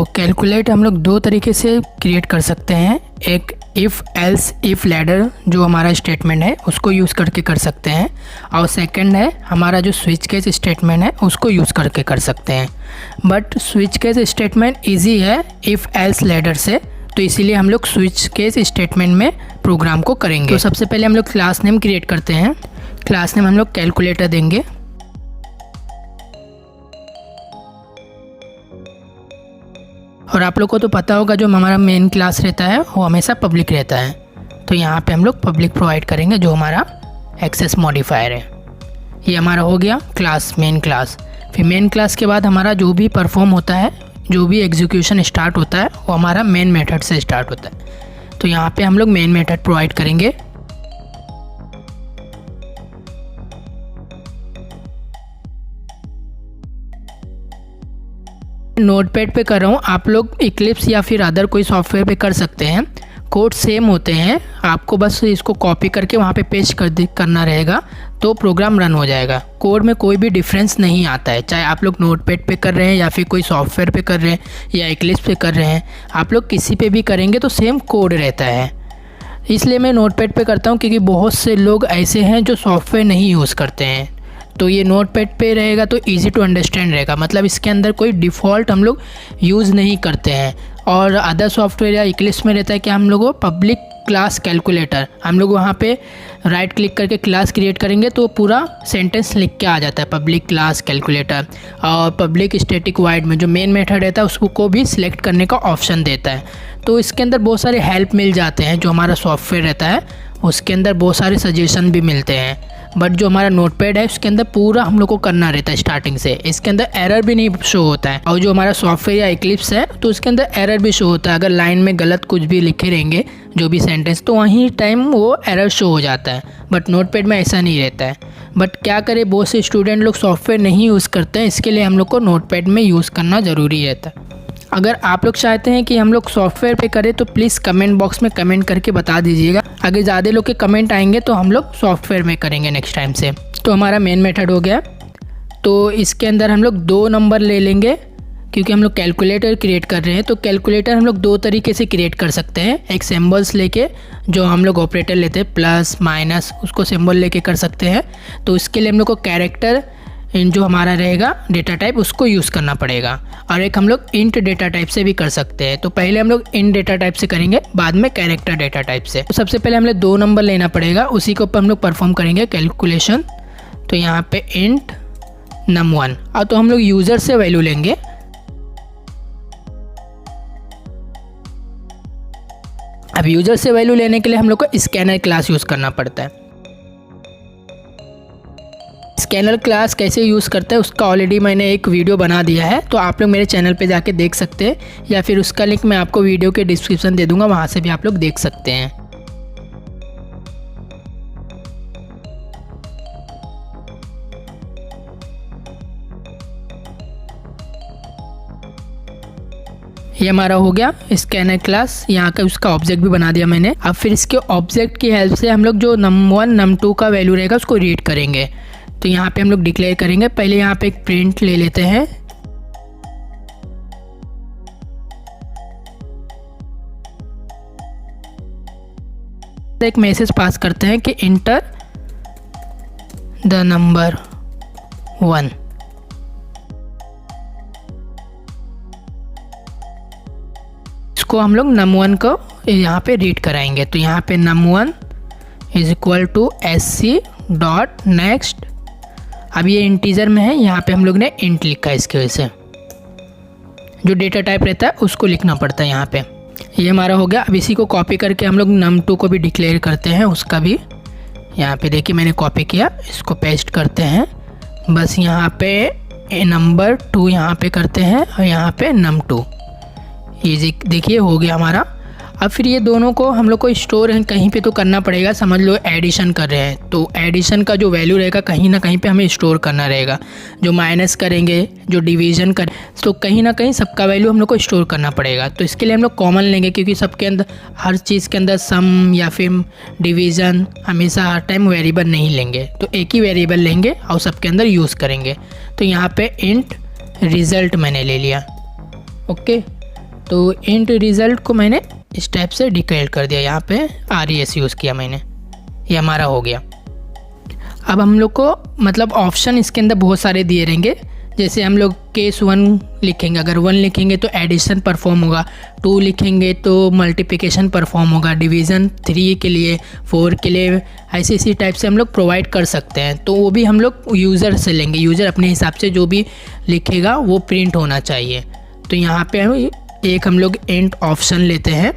Calculate हम लोग दो तरीके से क्रिएट कर सकते हैं। एक इफ़ एल्स इफ़ लैडर जो हमारा स्टेटमेंट है उसको यूज़ करके कर सकते हैं, और सेकंड है हमारा जो स्विच केस स्टेटमेंट है उसको यूज़ करके कर सकते हैं। But switch case statement easy है इफ़ एल्स लैडर से, तो इसीलिए हम लोग स्विच केस स्टेटमेंट में प्रोग्राम को करेंगे। तो सबसे पहले हम लोग क्लास नेम क्रिएट करते हैं। क्लास नेम हम लोग कैलकुलेटर देंगे। और आप लोग को तो पता होगा जो हमारा मेन क्लास रहता है वो हमेशा पब्लिक रहता है, तो यहाँ पे हम लोग पब्लिक प्रोवाइड करेंगे जो हमारा एक्सेस मॉडिफायर है। ये हमारा हो गया क्लास, मेन क्लास। फिर मेन क्लास के बाद हमारा जो भी परफॉर्म होता है, जो भी एग्जीक्यूशन स्टार्ट होता है वो हमारा मेन मेथड से स्टार्ट होता है, तो यहाँ पे हम लोग मेन मेथड प्रोवाइड करेंगे। नोटपैड पे कर रहा हूँ, आप लोग इक्लिप्स या फिर अदर कोई सॉफ्टवेयर पे कर सकते हैं। कोड सेम होते हैं, आपको बस इसको कॉपी करके वहाँ पे पेस्ट करना रहेगा तो प्रोग्राम रन हो जाएगा। कोड में कोई भी डिफरेंस नहीं आता है, चाहे आप लोग नोटपैड पे कर रहे हैं या फिर कोई सॉफ्टवेयर पे कर रहे हैं या इक्लिप्स पे कर रहे हैं, आप लोग किसी पे भी करेंगे तो सेम कोड रहता है। इसलिए मैं नोटपैड पे करता हूँ क्योंकि बहुत से लोग ऐसे हैं जो सॉफ्टवेयर नहीं यूज़ करते हैं, तो ये नोटपैड पे रहेगा तो इजी टू अंडरस्टैंड रहेगा। मतलब इसके अंदर कोई डिफ़ॉल्ट हम लोग यूज़ नहीं करते हैं। और अदर सॉफ्टवेयर या इक्लिप्स में रहता है कि हम लोग वो पब्लिक क्लास कैलकुलेटर, हम लोग वहाँ पे राइट क्लिक करके क्लास क्रिएट करेंगे तो पूरा सेंटेंस लिख के आ जाता है पब्लिक क्लास कैलकुलेटर। और पब्लिक स्टैटिक वाइड में जो मेन मेथड रहता है उसको भी सिलेक्ट करने का ऑप्शन देता है। तो इसके अंदर बहुत सारे हेल्प मिल जाते हैं। जो हमारा सॉफ्टवेयर रहता है उसके अंदर बहुत सारे सजेशन भी मिलते हैं। बट जो हमारा नोटपैड है उसके अंदर पूरा हम लोग को करना रहता है स्टार्टिंग से। इसके अंदर एरर भी नहीं शो होता है। और जो हमारा सॉफ्टवेयर या इक्लिप्स है तो उसके अंदर एरर भी शो होता है। अगर लाइन में गलत कुछ भी लिखे रहेंगे जो भी सेंटेंस, तो वहीं टाइम वो एरर शो हो जाता है। बट नोटपैड में ऐसा नहीं रहता है। बट क्या करें, बहुत से स्टूडेंट लोग सॉफ्टवेयर नहीं यूज़ करते हैं, इसके लिए हम लोग को नोटपैड में यूज़ करना ज़रूरी रहता है। अगर आप लोग चाहते हैं कि हम लोग सॉफ्टवेयर पे करें तो प्लीज़ कमेंट बॉक्स में कमेंट करके बता दीजिएगा। अगर ज़्यादा लोग के कमेंट आएंगे तो हम लोग सॉफ्टवेयर में करेंगे नेक्स्ट टाइम से। तो हमारा मेन मेथड हो गया, तो इसके अंदर हम लोग 2 नंबर ले लेंगे क्योंकि हम लोग कैलकुलेटर क्रिएट कर रहे हैं। तो कैलकुलेटर हम लोग 2 तरीके से क्रिएट कर सकते हैं। एक सिम्बल्स लेके, जो हम लोग ऑपरेटर लेते हैं प्लस माइनस, उसको सिम्बल लेके कर सकते हैं। तो इसके लिए हम लोग को कैरेक्टर जो हमारा रहेगा डेटा टाइप उसको यूज़ करना पड़ेगा। और एक हम लोग इंट डेटा टाइप से भी कर सकते हैं। तो पहले हम लोग इंट डेटा टाइप से करेंगे, बाद में कैरेक्टर डेटा टाइप से। तो सबसे पहले हमें 2 नंबर लेना पड़ेगा, उसी के ऊपर हम लोग परफॉर्म करेंगे कैलकुलेशन। तो यहाँ पे इंट num1, और तो हम लोग यूज़र से वैल्यू लेंगे। अब यूज़र से वैल्यू लेने के लिए हम लोग को स्कैनर क्लास यूज़ करना पड़ता है। स्कैनर क्लास कैसे यूज़ करता है उसका ऑलरेडी मैंने एक वीडियो बना दिया है, तो आप लोग मेरे चैनल पे जाके देख सकते हैं, या फिर उसका लिंक मैं आपको वीडियो के डिस्क्रिप्शन दे दूंगा, वहाँ से भी आप लोग देख सकते हैं। ये हमारा हो गया स्कैनर क्लास। यहाँ का उसका ऑब्जेक्ट भी बना दिया मैंने। अब फिर इसके ऑब्जेक्ट की हेल्प से हम लोग जो num1 num2 का वैल्यू रहेगा उसको रीड करेंगे। तो यहाँ पे हम लोग डिक्लेयर करेंगे। पहले यहाँ पे एक प्रिंट ले लेते हैं। एक मैसेज पास करते हैं कि इंटर द नंबर 1। इसको हम लोग num1 को यहाँ पे रीड कराएंगे। तो यहाँ पे num1 is equal to sc dot next. अब ये इंटीजर में है, यहाँ पे हम लोग ने इंट लिखा है, इसकी वजह से जो डेटा टाइप रहता है उसको लिखना पड़ता है यहाँ पे। ये हमारा हो गया। अब इसी को कॉपी करके हम लोग num2 को भी डिक्लेयर करते हैं, उसका भी यहाँ पे देखिए मैंने कॉपी किया, इसको पेस्ट करते हैं। बस यहाँ पे नंबर 2 यहाँ पे करते हैं और यहाँ पे num2। ये देखिए हो गया हमारा। अब फिर ये दोनों को हम लोग को स्टोर कहीं पे तो करना पड़ेगा। समझ लो एडिशन कर रहे हैं तो एडिशन का जो वैल्यू रहेगा कहीं ना कहीं पे हमें स्टोर करना रहेगा। जो माइनस करेंगे, जो डिवीज़न कर, तो कहीं ना कहीं सबका वैल्यू हम लोग को स्टोर करना पड़ेगा। तो इसके लिए हम लोग कॉमन लेंगे, क्योंकि सबके अंदर हर चीज़ के अंदर सम या फिर डिवीज़न हमेशा हर टाइम वेरिएबल नहीं लेंगे। तो एक ही वेरिएबल लेंगे और सबके अंदर यूज़ करेंगे। तो यहाँ पर इंट रिज़ल्ट मैंने ले लिया। ओके, तो इंट रिज़ल्ट को मैंने इस टाइप से डिक्लेयर कर दिया, यहाँ पे RES यूज़ किया मैंने, ये हमारा हो गया। अब हम लोग को मतलब ऑप्शन इसके अंदर बहुत सारे दिए रहेंगे। जैसे हम लोग केस 1 लिखेंगे, अगर 1 लिखेंगे तो एडिशन परफॉर्म होगा, 2 लिखेंगे तो मल्टीप्लिकेशन परफॉर्म होगा, डिवीज़न 3 के लिए, 4 के लिए, ऐसे इसी टाइप से हम लोग प्रोवाइड कर सकते हैं। तो वो भी हम लोग यूज़र से लेंगे, यूज़र अपने हिसाब से जो भी लिखेगा वो प्रिंट होना चाहिए। तो यहाँ पे एक हम लोग इंट ऑप्शन लेते हैं,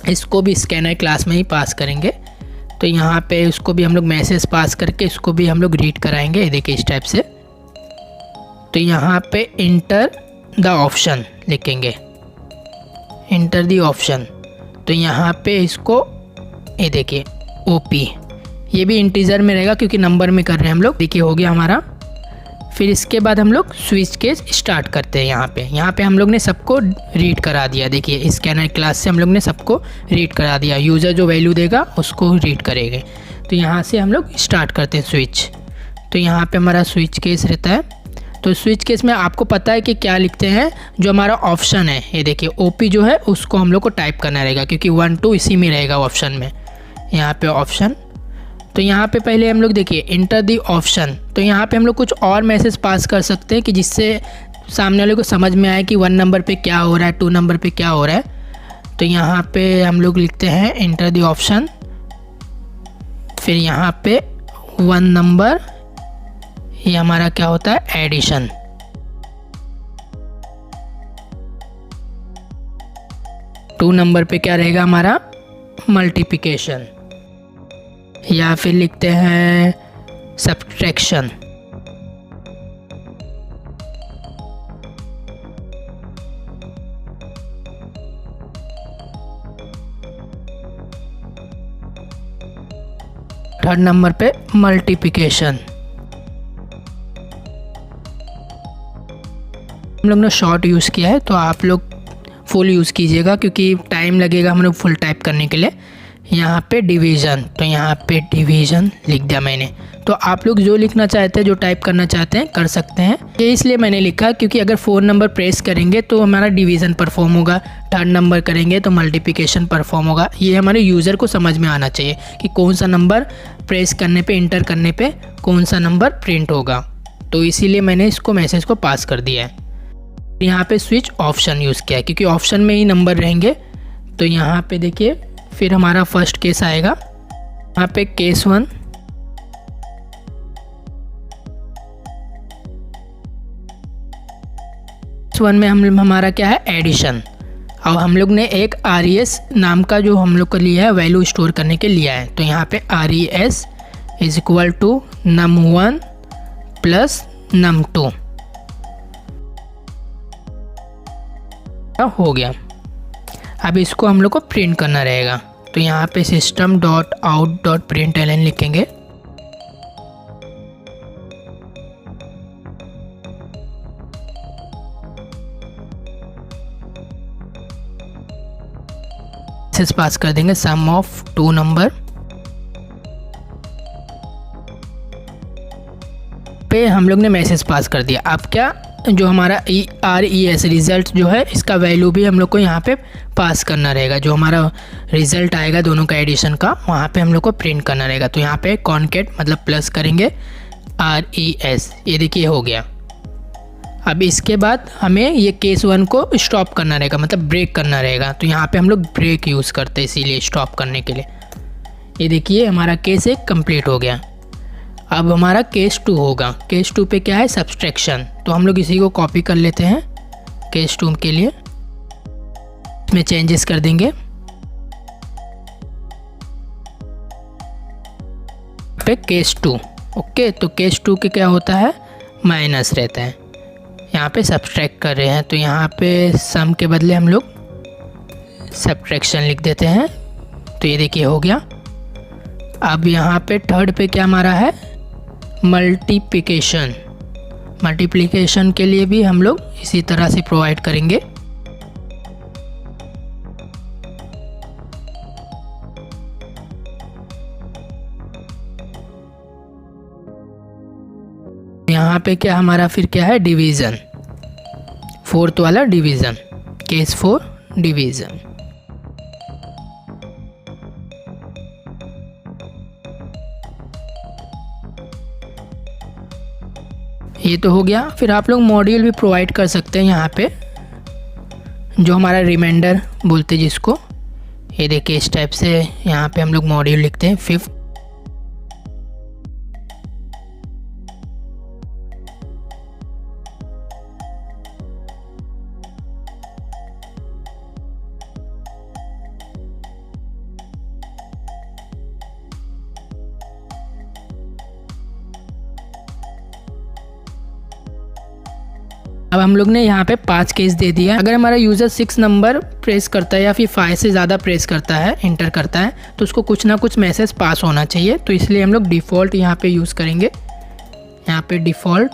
इसको भी स्कैनर क्लास में ही पास करेंगे। तो यहाँ पे उसको भी हम लोग मैसेज पास करके इसको भी हम लोग रीड कराएंगे, ये देखिए इस टाइप से। तो यहाँ पे इंटर द ऑप्शन लिखेंगे, इंटर द ऑप्शन। तो यहाँ पे इसको ये देखिए OP, ये भी इंटीजर में रहेगा क्योंकि नंबर में कर रहे हैं हम लोग। देखिए हो गया हमारा। फिर इसके बाद हम लोग स्विच केस स्टार्ट करते हैं। यहाँ पे हम लोग ने सबको रीड करा दिया। देखिए स्कैनर क्लास से हम लोग ने सबको रीड करा दिया, यूज़र जो वैल्यू देगा उसको रीड करेंगे। तो यहाँ से हम लोग स्टार्ट करते हैं स्विच। तो यहाँ पे हमारा स्विच केस रहता है। तो स्विच केस में आपको पता है कि क्या लिखते हैं, जो हमारा ऑप्शन है ये देखिए OP जो है उसको हम लोग को टाइप करना रहेगा क्योंकि 1 2 इसी में रहेगा ऑप्शन में, यहाँ पे ऑप्शन। तो यहाँ पे पहले हम लोग देखिए इंटर दी ऑप्शन। तो यहाँ पे हम लोग कुछ और मैसेज पास कर सकते हैं कि जिससे सामने वाले को समझ में आए कि 1 नंबर पे क्या हो रहा है, 2 नंबर पे क्या हो रहा है। तो यहाँ पे हम लोग लिखते हैं इंटर दी ऑप्शन, फिर यहाँ पे 1 नंबर, ये हमारा क्या होता है एडिशन। टू नंबर पे क्या रहेगा हमारा मल्टीप्लिकेशन, या फिर लिखते हैं सब्ट्रैक्शन। थर्ड नंबर पे मल्टीप्लिकेशन। हम लोग ने शॉर्ट यूज़ किया है, तो आप लोग फुल यूज़ कीजिएगा क्योंकि टाइम लगेगा हम लोग फुल टाइप करने के लिए। यहाँ पे डिवीज़न, तो यहाँ पे डिवीज़न लिख दिया मैंने। तो आप लोग जो लिखना चाहते हैं, जो टाइप करना चाहते हैं कर सकते हैं। ये इसलिए मैंने लिखा क्योंकि अगर 4 नंबर प्रेस करेंगे तो हमारा डिवीज़न परफॉर्म होगा, 3rd नंबर करेंगे तो मल्टीप्लिकेशन परफॉर्म होगा। ये हमारे यूज़र को समझ में आना चाहिए कि कौन सा नंबर प्रेस करने पे, इंटर करने पे कौन सा नंबर प्रिंट होगा। तो इसीलिए मैंने इसको मैसेज को पास कर दिया है। यहाँ पे स्विच ऑप्शन यूज़ किया है क्योंकि ऑप्शन में ही नंबर रहेंगे। तो यहाँ पे देखिए फिर हमारा फर्स्ट केस आएगा, यहाँ पे केस 1। केस 1 में हमारा क्या है एडिशन, और हम लोग ने एक RES नाम का जो हम लोग को लिया है वैल्यू स्टोर करने के लिया है। तो यहाँ पे RES is equal to num1 plus num2 हो गया। अब इसको हम लोग को प्रिंट करना रहेगा। तो यहाँ पे system.out.println लिखेंगे। मैसेज पास कर देंगे सम ऑफ 2 नंबर पे हम लोग ने मैसेज पास कर दिया। अब क्या, जो हमारा RES रिज़ल्ट जो है इसका वैल्यू भी हम लोग को यहाँ पे पास करना रहेगा। जो हमारा रिज़ल्ट आएगा दोनों का एडिशन का, वहाँ पे हम लोग को प्रिंट करना रहेगा। तो यहाँ पे कॉन्केट मतलब प्लस करेंगे RES, ये देखिए हो गया। अब इसके बाद हमें ये केस 1 को स्टॉप करना रहेगा, मतलब ब्रेक करना रहेगा। तो यहाँ पे हम लोग ब्रेक यूज़ करते हैं इसीलिए स्टॉप करने के लिए। ये देखिए हमारा केस 1 कंप्लीट हो गया। अब हमारा केस 2 होगा। केस 2 पे क्या है सब्सट्रैक्शन। तो हम लोग इसी को कॉपी कर लेते हैं केस 2 के लिए, इसमें चेंजेस कर देंगे। पे केस 2 ओके। तो केस 2 के क्या होता है माइनस रहता है, यहाँ पे सब्सट्रैक्ट कर रहे हैं। तो यहाँ पे सम के बदले हम लोग सब्ट्रैक्शन लिख देते हैं। तो ये देखिए हो गया। अब यहाँ पे थर्ड पे क्या हमारा है मल्टीप्लिकेशन। मल्टीप्लिकेशन के लिए भी हम लोग इसी तरह से प्रोवाइड करेंगे। यहाँ पे क्या हमारा फिर क्या है डिवीज़न, 4th वाला डिवीज़न। Case for division. ये तो हो गया। फिर आप लोग मॉड्यूल भी प्रोवाइड कर सकते हैं यहाँ पे, जो हमारा रिमाइंडर बोलते हैं जिसको। ये देखिए इस टाइप से यहाँ पे हम लोग मॉड्यूल लिखते हैं 5th। अब हम लोग ने यहाँ पे 5 केस दे दिया। अगर हमारा यूज़र 6 नंबर प्रेस करता है या फिर 5 से ज़्यादा प्रेस करता है, इंटर करता है, तो उसको कुछ ना कुछ मैसेज पास होना चाहिए। तो इसलिए हम लोग डिफ़ॉल्ट यहाँ पे यूज़ करेंगे। यहाँ पे डिफ़ॉल्ट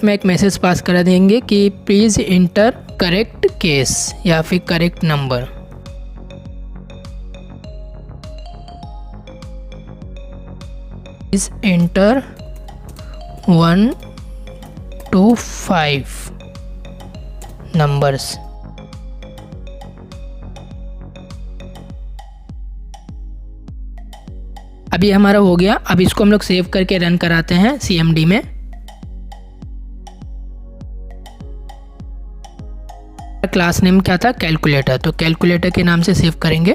में एक मैसेज पास कर देंगे कि प्लीज़ इंटर करेक्ट केस या फिर correct number. Enter 1 to 5 numbers. अभी हमारा हो गया। अब इसको हम लोग सेव करके रन कराते हैं CMD में। क्लास नेम क्या था? कैलकुलेटर। तो कैलकुलेटर के नाम से सेव करेंगे,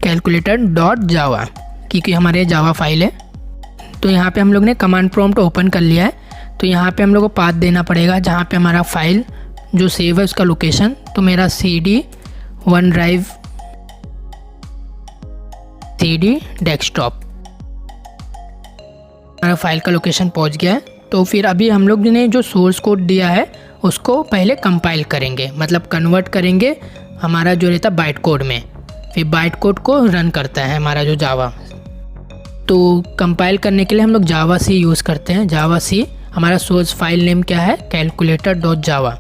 कैलकुलेटर डॉट जावा, क्योंकि हमारे जावा फाइल है। तो यहाँ पे हम लोग ने कमांड प्रॉम्प्ट ओपन कर लिया है। तो यहाँ पे हम लोग को पाथ देना पड़ेगा जहाँ पे हमारा फाइल जो सेव है उसका लोकेशन। तो मेरा CD one drive CD desktop, हमारा फाइल का लोकेशन पहुँच गया है। तो फिर अभी हम लोग ने जो सोर्स कोड दिया है उसको पहले कंपाइल करेंगे, मतलब कन्वर्ट करेंगे हमारा जो रहता बाइट कोड में। फिर बाइट कोड को रन करता है हमारा जो जावा। तो कंपाइल करने के लिए हम लोग जावा सी यूज़ करते हैं। जावा सी हमारा सोर्स फाइल नेम क्या है? कैलकुलेटर डॉट जावा।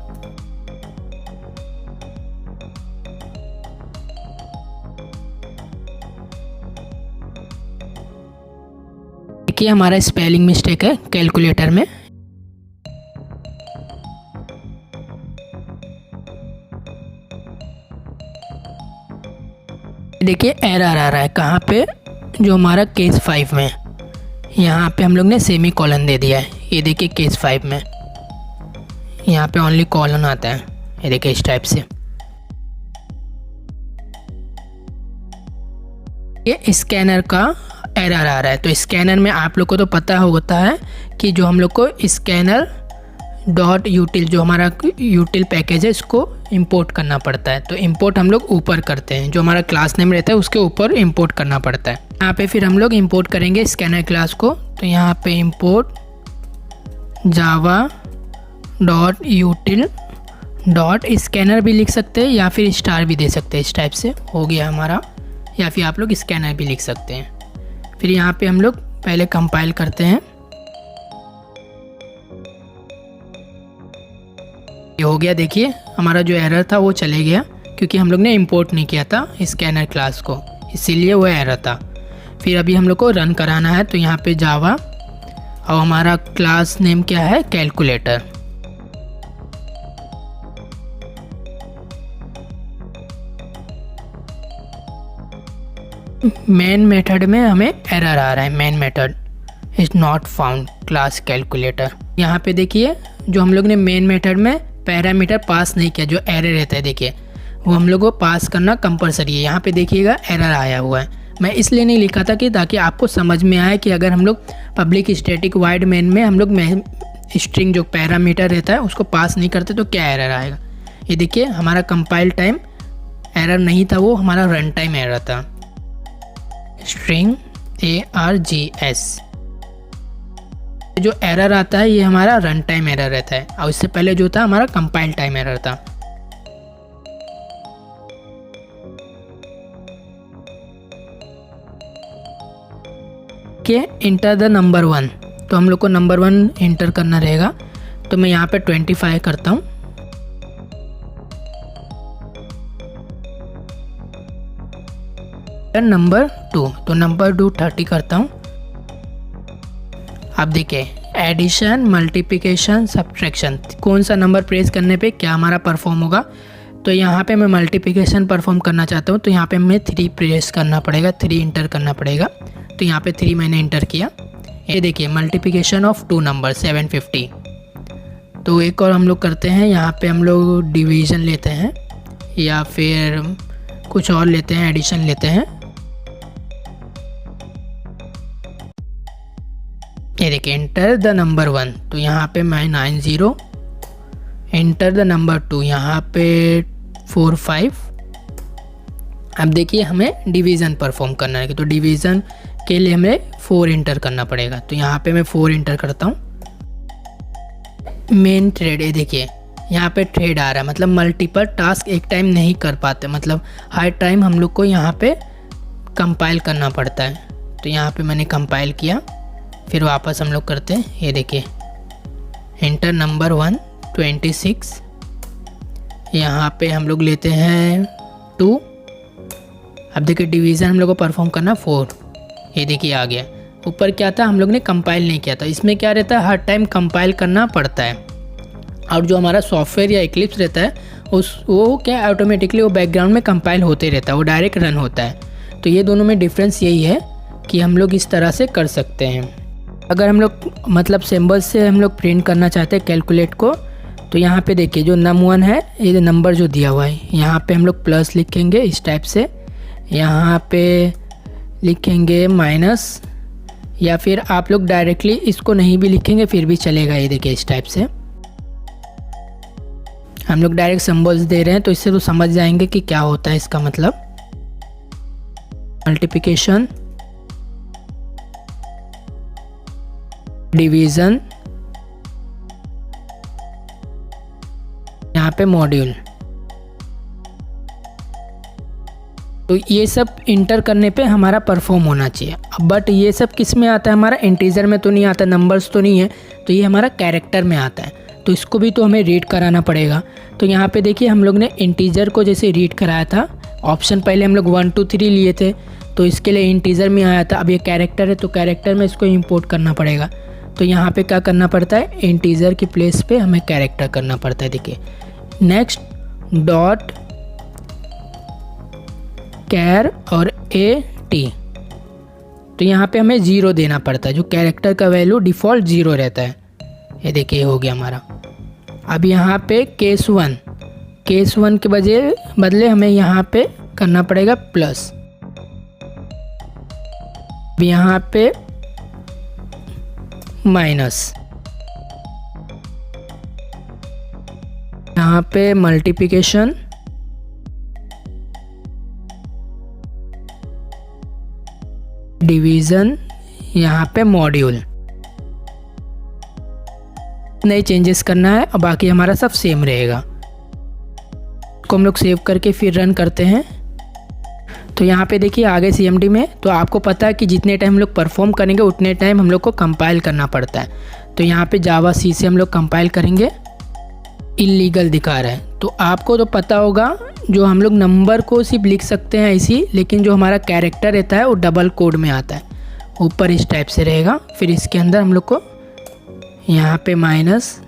देखिए हमारा स्पेलिंग मिस्टेक है कैलकुलेटर में। देखिए एरर आ रहा है कहाँ पे? जो हमारा केस 5 में, यहाँ पे हम लोग ने सेमी कॉलन दे दिया है। ये देखिए केस 5 में यहाँ पे ओनली कॉलन आता है। ये देखिए इस टाइप से। ये स्कैनर का एरर आ रहा है। तो स्कैनर में आप लोग को तो पता होता है कि जो हम लोग को स्कैनर डॉट यूटिल, जो हमारा यूटिल पैकेज है, इसको इंपोर्ट करना पड़ता है। तो इंपोर्ट हम लोग ऊपर करते हैं, जो हमारा क्लास नेम रहता है उसके ऊपर इंपोर्ट करना पड़ता है। यहाँ पे फिर हम लोग इंपोर्ट करेंगे स्कैनर क्लास को। तो यहाँ पे import Java dot यूटिल dot scanner भी लिख सकते हैं या फिर स्टार भी दे सकते हैं। इस टाइप से हो गया हमारा, या फिर आप लोग स्कैनर भी लिख सकते हैं। फिर यहाँ पे हम लोग पहले कंपाइल करते हैं। ये हो गया। देखिए हमारा जो एरर था वो चले गया, क्योंकि हम लोग ने इंपोर्ट नहीं किया था स्कैनर क्लास को, इसीलिए वो एरर था। फिर अभी हम लोग को रन कराना है। तो यहाँ पे जावा और हमारा क्लास नेम क्या है? कैलकुलेटर। मेन मेथड में हमें एरर आ रहा है, main method is not found class calculator. यहाँ पे देखिए जो हम लोग ने मेन मेथड में पैरामीटर पास नहीं किया, जो एरर रहता है देखिए वो हम लोग को पास करना कंपलसरी है। यहाँ पे देखिएगा एरर आया हुआ है। मैं इसलिए नहीं लिखा था कि ताकि आपको समझ में आए कि अगर हम लोग पब्लिक स्टैटिक वाइड मेन में हम लोग स्ट्रिंग जो पैरामीटर रहता है उसको पास नहीं करते तो क्या एरर आएगा। ये देखिए हमारा कंपाइल टाइम एरर नहीं था, वो हमारा रन टाइम एरर था। स्ट्रिंग ARGS जो एरर आता है ये हमारा रन टाइम एरर रहता है, और इससे पहले जो था हमारा कंपाइल टाइम एरर था। के इंटर द नंबर 1, तो हम लोग को नंबर 1 इंटर करना रहेगा। तो मैं यहाँ पे 25 करता हूँ। नंबर 2, तो नंबर 2 30 करता हूँ। अब देखिए एडिशन, मल्टीप्लिकेशन, सब्ट्रैक्शन, कौन सा नंबर प्रेस करने पे क्या हमारा परफॉर्म होगा। तो यहाँ पे मैं मल्टीप्लिकेशन परफॉर्म करना चाहता हूँ, तो यहाँ पे हमें 3 प्रेस करना पड़ेगा, 3 इंटर करना पड़ेगा। तो यहाँ पे 3 मैंने इंटर किया। ये देखिए मल्टीप्लिकेशन ऑफ 2 नंबर 750। तो एक और हम लोग करते हैं, यहाँ पे हम लोग डिवीज़न लेते हैं या फिर कुछ और लेते हैं, एडिशन लेते हैं। ये देखिए एंटर द नंबर 1, तो यहाँ पे मैं 90, एंटर द नंबर 2, यहाँ पे 45। अब देखिए हमें डिवीज़न परफॉर्म करना है, तो डिवीज़न के लिए हमें 4 इंटर करना पड़ेगा। तो यहाँ पे मैं 4 इंटर करता हूँ। मेन थ्रेड, ये देखिए यहाँ पे थ्रेड आ रहा है, मतलब मल्टीपल टास्क एक टाइम नहीं कर पाते, मतलब हर टाइम हम लोग को यहाँ पे कंपाइल करना पड़ता है। तो यहाँ पे मैंने कंपाइल किया, फिर वापस हम लोग करते हैं। ये देखिए एंटर नंबर 1 26, यहाँ पे हम लोग लेते हैं 2। अब देखिए डिवीज़न हम लोग को परफॉर्म करना 4। ये देखिए आ गया। ऊपर क्या था, हम लोग ने कंपाइल नहीं किया था, इसमें क्या रहता है हर टाइम कंपाइल करना पड़ता है। और जो हमारा सॉफ्टवेयर या इक्लिप्स रहता है वो क्या ऑटोमेटिकली वो बैकग्राउंड में कंपाइल होते रहता है, वो डायरेक्ट रन होता है। तो ये दोनों में डिफरेंस यही है कि हम लोग इस तरह से कर सकते हैं। अगर हम लोग मतलब सिंबल से हम लोग प्रिंट करना चाहते हैं कैलकुलेट को, तो यहाँ पे देखिए जो num1 है, ये नंबर जो दिया हुआ है, यहाँ पे हम लोग प्लस लिखेंगे इस टाइप से, यहाँ पे लिखेंगे माइनस, या फिर आप लोग डायरेक्टली इसको नहीं भी लिखेंगे फिर भी चलेगा। ये देखिए इस टाइप से हम लोग डायरेक्ट सिंबल्स दे रहे हैं, तो इससे तो समझ जाएंगे कि क्या होता है इसका मतलब। मल्टीप्लिकेशन, डिवीज़न, यहाँ पे मॉड्यूल। तो ये सब इंटर करने पे हमारा परफॉर्म होना चाहिए। बट ये सब किस में आता है, हमारा इंटीजर में तो नहीं आता, नंबर्स तो नहीं है, तो ये हमारा कैरेक्टर में आता है। तो इसको भी तो हमें रीड कराना पड़ेगा। तो यहाँ पे देखिए हम लोग ने इंटीजर को जैसे रीड कराया था, ऑप्शन पहले हम लोग 1 2 3 लिए थे, तो इसके लिए इंटीजर में आया था। अब ये कैरेक्टर है, तो कैरेक्टर में इसको इंपोर्ट करना पड़ेगा। तो यहाँ पे क्या करना पड़ता है, इंटीजर की प्लेस पे हमें कैरेक्टर करना पड़ता है। देखिए नेक्स्ट डॉट कैर और AT, तो यहाँ पे हमें 0 देना पड़ता है, जो कैरेक्टर का वैल्यू डिफ़ॉल्ट 0 रहता है। ये देखिए हो गया हमारा। अब यहाँ पे केस 1 के बदले हमें यहाँ पे करना पड़ेगा प्लस। अब यहाँ पे माइनस, यहाँ पे मल्टीप्लिकेशन, डिवीज़न, यहाँ पे मॉड्यूल। नए चेंजेस करना है और बाकी हमारा सब सेम रहेगा। इसको हम लोग सेव करके फिर रन करते हैं। तो यहाँ पे देखिए आगे CMD में, तो आपको पता है कि जितने टाइम हम लोग परफॉर्म करेंगे उतने टाइम हम लोग को कंपाइल करना पड़ता है। तो यहाँ पे जावा C से हम लोग कंपाइल करेंगे। इलीगल दिखा रहा है, तो आपको तो पता होगा जो हम लोग नंबर को सिर्फ लिख सकते हैं इसी, लेकिन जो हमारा कैरेक्टर रहता है वो डबल कोड में आता है, ऊपर इस टाइप से रहेगा। फिर इसके अंदर हम लोग को यहाँ पे माइनस,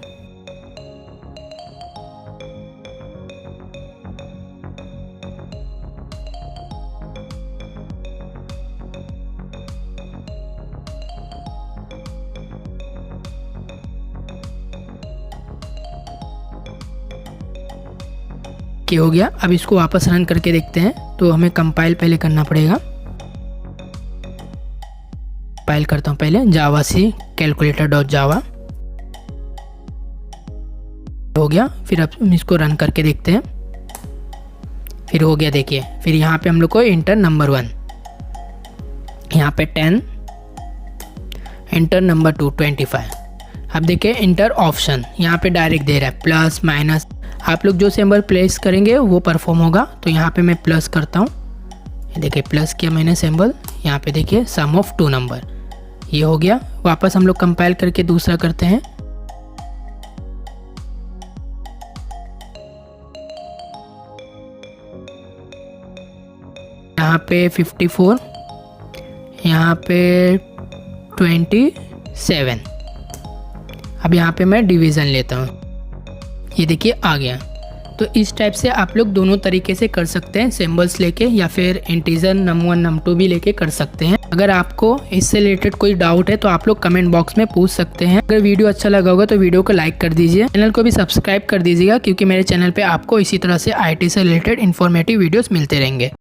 हो गया। अब इसको वापस रन करके देखते हैं। तो हमें कंपाइल पहले करना पड़ेगा। कंपाइल करता हूँ पहले जावा सी calculator.java, हो गया। फिर अब इसको रन करके देखते हैं। फिर हो गया देखिए। फिर यहाँ पे हम लोग को इंटर नंबर 1, यहाँ पे 10, इंटर नंबर 2 25। अब देखिए इंटर ऑप्शन, यहाँ पे डायरेक्ट दे रहा है प्लस माइनस। आप लोग जो सिंबल प्लेस करेंगे वो परफॉर्म होगा। तो यहाँ पे मैं प्लस करता हूँ, ये देखिए प्लस किया मैंने सिंबल। यहाँ पे देखिए सम ऑफ 2 नंबर, ये हो गया। वापस हम लोग कंपाइल करके दूसरा करते हैं। यहाँ पे 54, यहाँ पे 20, 7। अब यहाँ पे मैं डिवीज़न लेता हूँ, ये देखिए आ गया। तो इस टाइप से आप लोग दोनों तरीके से कर सकते हैं, सिंबल्स लेके या फिर इंटीजर num1 num2 भी लेके कर सकते हैं। अगर आपको इससे रिलेटेड कोई डाउट है तो आप लोग कमेंट बॉक्स में पूछ सकते हैं। अगर वीडियो अच्छा लगा होगा तो वीडियो को लाइक कर दीजिए, चैनल को भी सब्सक्राइब कर दीजिएगा, क्योंकि मेरे चैनल पे आपको इसी तरह से IT से रिलेटेड इन्फॉर्मेटिव वीडियोस मिलते रहेंगे।